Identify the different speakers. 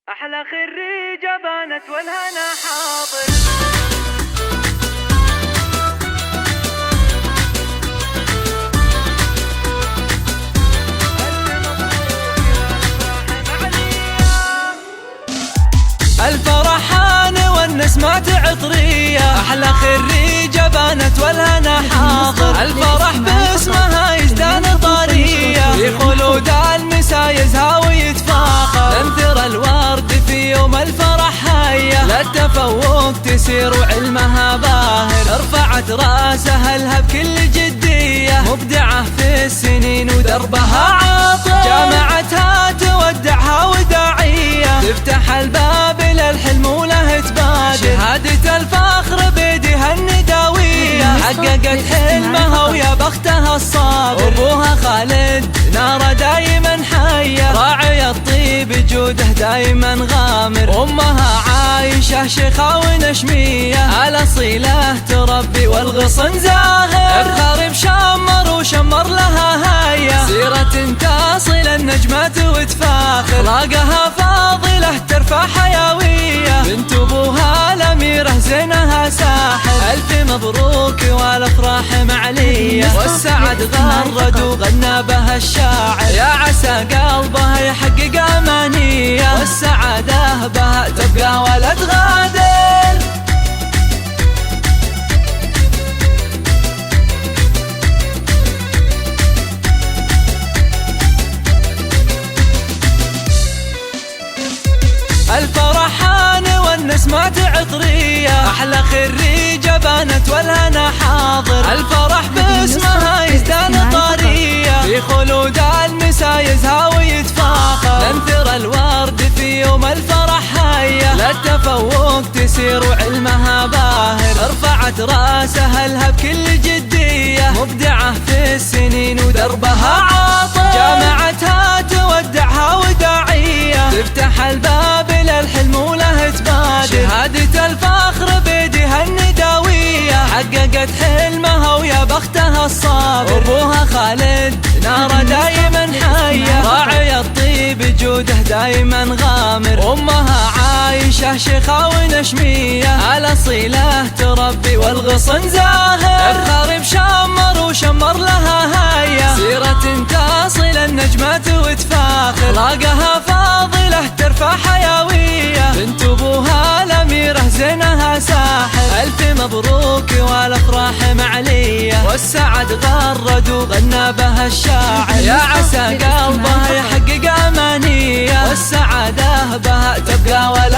Speaker 1: أحلى خريجة بانت والهنا حاضر.
Speaker 2: الفرحان والنسمات عطرية، أحلى خريجة بانت والهنا حاضر. الفرح باسمها يزدان طارية، في خلود المسايزها ويتفاخر. تنثر الورد في يوم الفرح هيا، للتفوق تسير وعلمها باهر. رفعت راسها لها بكل جدية، مبدعة في السنين ودربها عاطر. جامعتها تودعها وداعية، تفتح الباب للحلم وله تبادر. شهادة الفخر بيدها النداوية، حققت حلمها ويا بختها الصابر. ابوها خالد ناره دايما حية، راعي الطيب جوده دايما غامر. امها عايشة شيخة ونشمية، الاصيلة تربي والغصن زاهر. بخرب شمر وشمر لها هيا، سيرة تصل النجمة وتفاخر. اخلاقها فاضلة ترفع حيوية، بنت ابوها الاميرة زينها ساحر. الف مبروك والافراح معلية، والسعد غرد وغنى بها الشاعر. يا عسى قلبها يحقق امانية، والسعادة بها تبقى ولد غادر. الفرحان والنسمات عطرية، أحلى خريجة بانت والهنا حاضر. الفرح باسمها يزدان طارية، في خلود المسايزها ويتفاخر. تنثر الورد في يوم الفرح هيا، للتفوق تسير وعلمها باهر. رفعت راسها لها بكل جدية، مبدعة في السنين ودربها عاطر. جامعتها تودعها وداعية، تفتح الباب للحلم وله تبادر. شهادة الفخر بيدها النداوية، حققت حلمها ويا بختها الصابر. ابوها خالد ناره دايما حية، راعي الطيب جوده دايما غامر. امها عايشة شيخة ونشمية، الاصيلة تربي والغصن زاهر. بخرب شمر وشمر لها هيا، سيرة تصل النجمة وتفاخر. اخلاقها فاضلة ترفع حيوية، بنت ابوها الاميرة زينها ساحر. الف مبروك والافراح معلية، والسعد غرد وغنى بها الشاعر. يا عسى قلبها يحقق امانية، والسعادة بها تبقى ولد